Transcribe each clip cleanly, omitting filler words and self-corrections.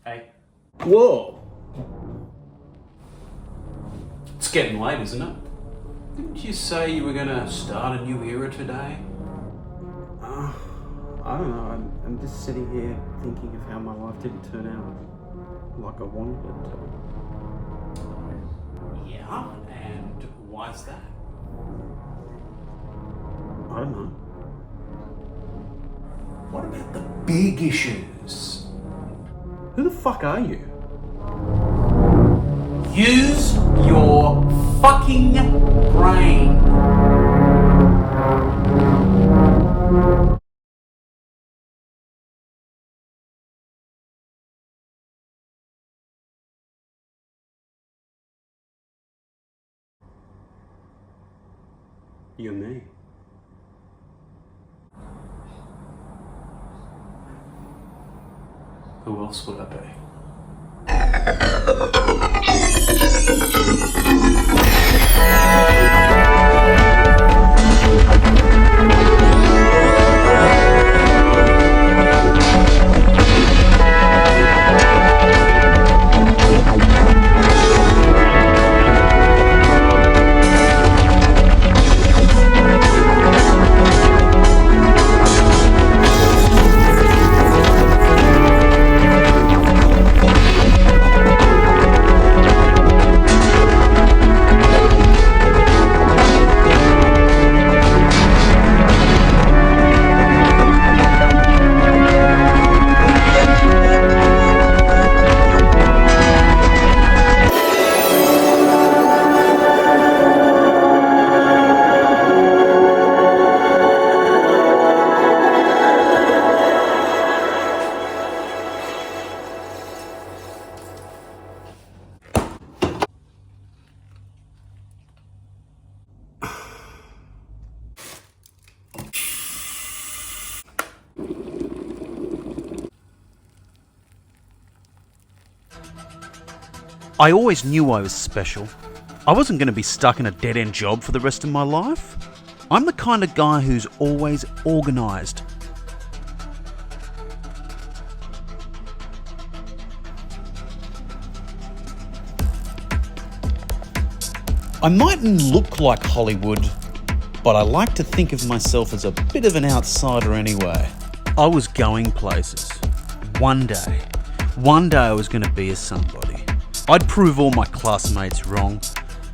Hey. Whoa! It's getting late, isn't it? Didn't you say you were going to start a new era today? I don't know. I'm just sitting here thinking of how my life didn't turn out like I wanted it to. Yeah, and why's that? I don't know. What about the big issues? Who the fuck are you? Use your fucking brain. You're me. Who else would I be? I always knew I was special. I wasn't going to be stuck in a dead-end job for the rest of my life. I'm the kind of guy who's always organised. I mightn't look like Hollywood, but I like to think of myself as a bit of an outsider anyway. I was going places. One day I was going to be a somebody. I'd prove all my classmates wrong.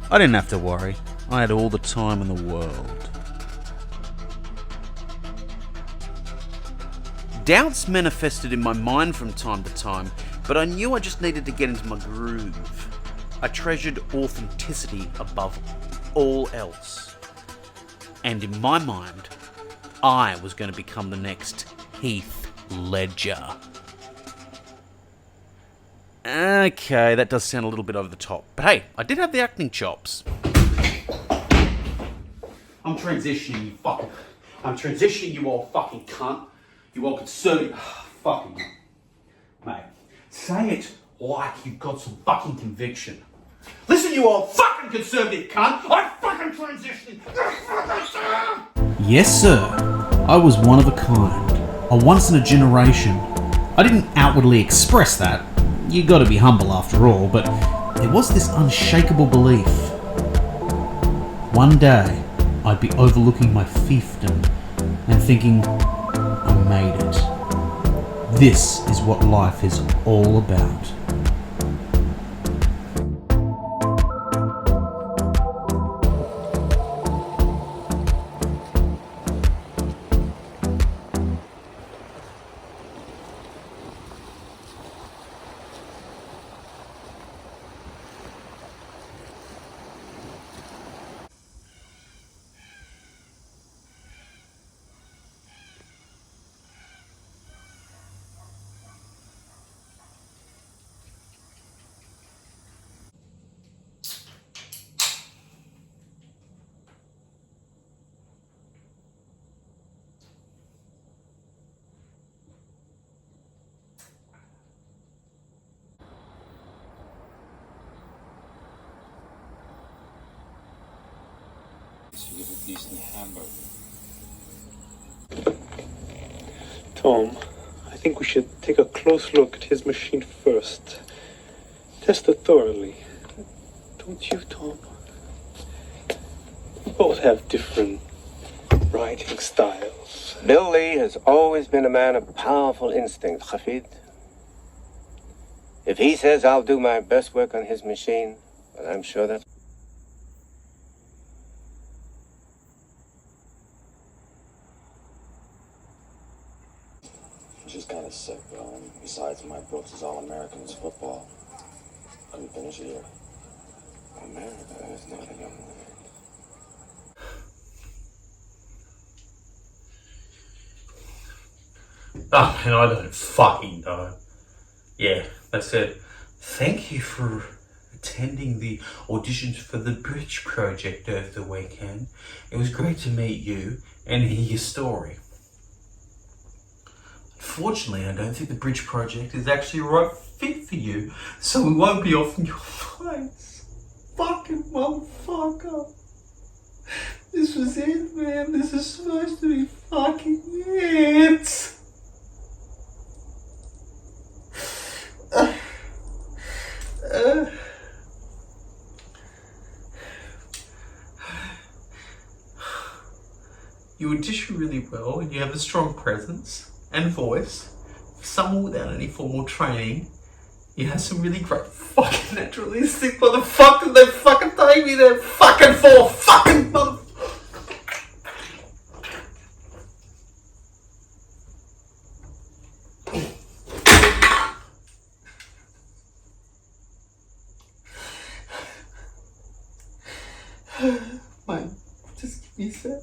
I didn't have to worry. I had all the time in the world. Doubts manifested in my mind from time to time, but I knew I just needed to get into my groove. I treasured authenticity above all else. And in my mind, I was going to become the next Heath Ledger. Okay, that does sound a little bit over the top. But hey, I did have the acting chops. I'm transitioning, you all fucking cunt. You all conservative. Fucking. Mate, say it like you've got some fucking conviction. Listen, you all fucking conservative cunt. I fucking transitioned. Yes, sir. I was one of a kind. A once in a generation. I didn't outwardly express that. You gotta be humble after all, but there was this unshakable belief. One day, I'd be overlooking my fiefdom and thinking, I made it. This is what life is all about. With a decent hamburger. Tom, I think we should take a close look at his machine first. Test it thoroughly. Don't you, Tom? We both have different writing styles. Bill Lee has always been a man of powerful instinct, Hafid. If he says I'll do my best work on his machine, well, I'm sure that's... Just kind of sick, though. And besides, my books is all Americans football. Couldn't finish a year. America is not a young land. Oh, and I don't fucking know. Yeah, they said, thank you for attending the auditions for the Bridge Project over the weekend. It was great to meet you and hear your story. Unfortunately, I don't think the Bridge Project is actually a right fit for you, so we won't be offering your place. Fucking motherfucker. This was it, man. This is supposed to be fucking it. You audition really well and you have a strong presence and voice. For someone without any formal training, you have some really great fucking naturalistic motherfuckers. They fucking take me there fucking for fucking motherfuckers. Mate, just give me a sec.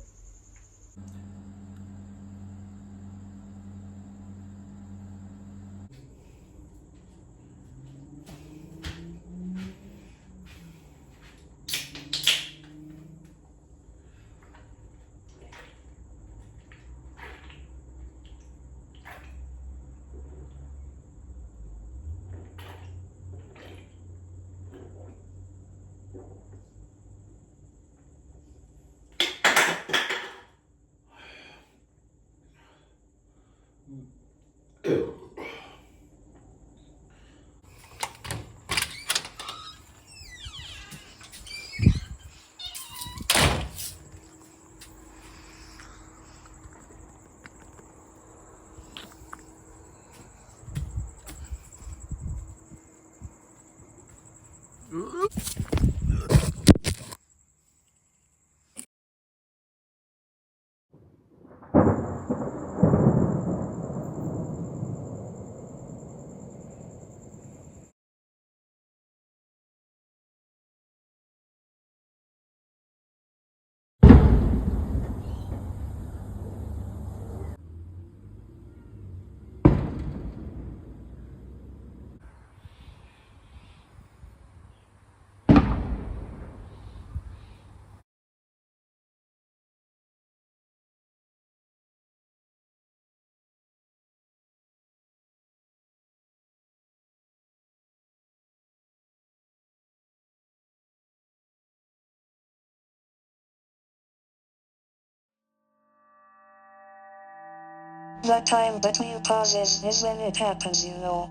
The time between pauses is when it happens, you know.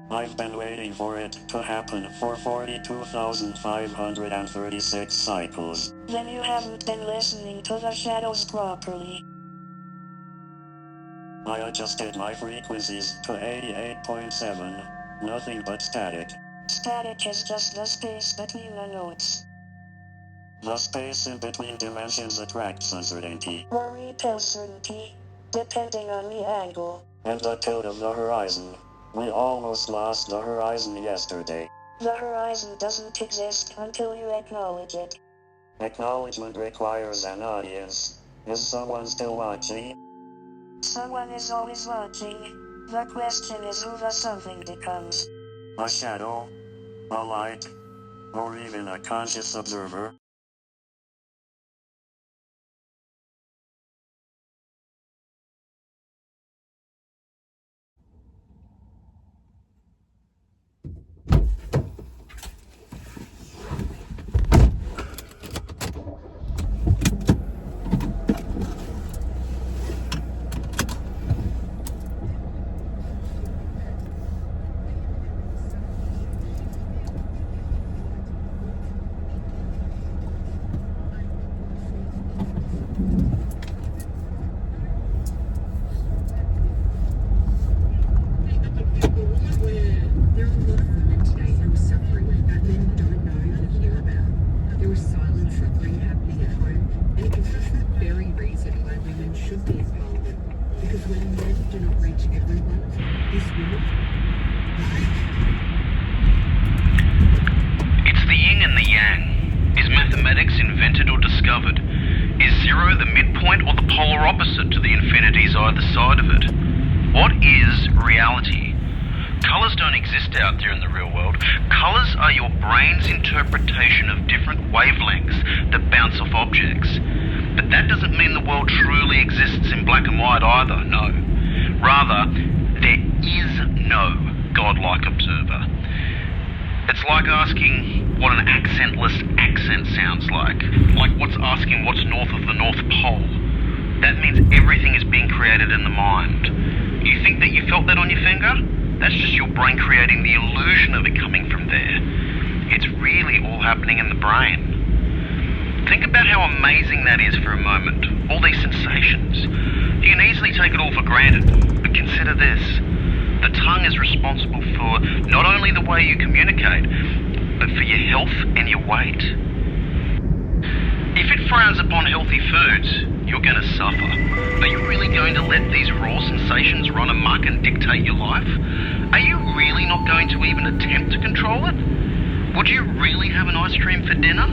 I've been waiting for it to happen for 42,536 cycles. Then you haven't been listening to the shadows properly. I adjusted my frequencies to 88.7. Nothing but static. Static is just the space between the notes. The space in between dimensions attracts uncertainty. Or repels certainty, depending on the angle. And the tilt of the horizon. We almost lost the horizon yesterday. The horizon doesn't exist until you acknowledge it. Acknowledgement requires an audience. Is someone still watching? Someone is always watching. The question is who the something becomes. A shadow? A light? Or even a conscious observer? suffering happening at home, and it gives us the very reason why women should be empowered. Because when men do not reach everyone, this woman. It's the yin and the yang. Is mathematics invented or discovered? Is zero the midpoint or the polar opposite to the infinities either side of it? What is reality? Colours don't exist out there in the real world. Colours are your brain's interpretation of different wavelengths that bounce off objects. But that doesn't mean the world truly exists in black and white either, no. Rather, there is no godlike observer. It's like asking what an accentless accent sounds like what's asking what's north of the North Pole. That means everything is being created in the mind. You think that you felt that on your finger? That's just your brain creating the illusion of it coming from there. It's really all happening in the brain. Think about how amazing that is for a moment. All these sensations. You can easily take it all for granted, but consider this. The tongue is responsible for not only the way you communicate, but for your health and your weight. If it frowns upon healthy foods, you're going to suffer. Are you really going to let these raw sensations run amok and dictate your life? Are you really not going to even attempt to control it? Would you really have an ice cream for dinner?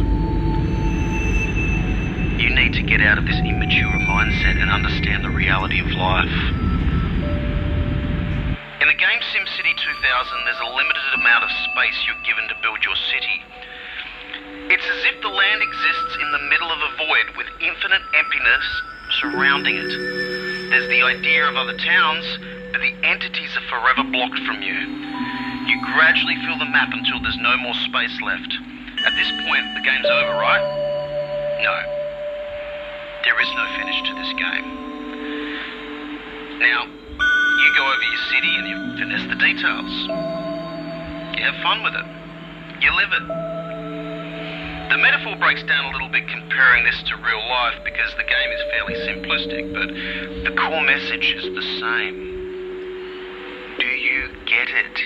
You need to get out of this immature mindset and understand the reality of life. In the game SimCity 2000, there's a limited amount of space you're given to build your city. It's as if the land exists in the middle of a void with infinite emptiness surrounding it. There's the idea of other towns, but the entities are forever blocked from you. You gradually fill the map until there's no more space left. At this point, the game's over, right? No. There is no finish to this game. Now, you go over your city and you finesse the details. You have fun with it. You live it. The metaphor breaks down a little bit comparing this to real life because the game is fairly simplistic, but the core message is the same. Do you get it?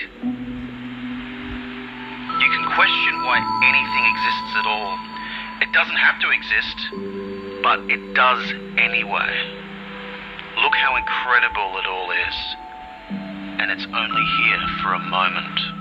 You can question why anything exists at all. It doesn't have to exist, but it does anyway. Look how incredible it all is. And it's only here for a moment.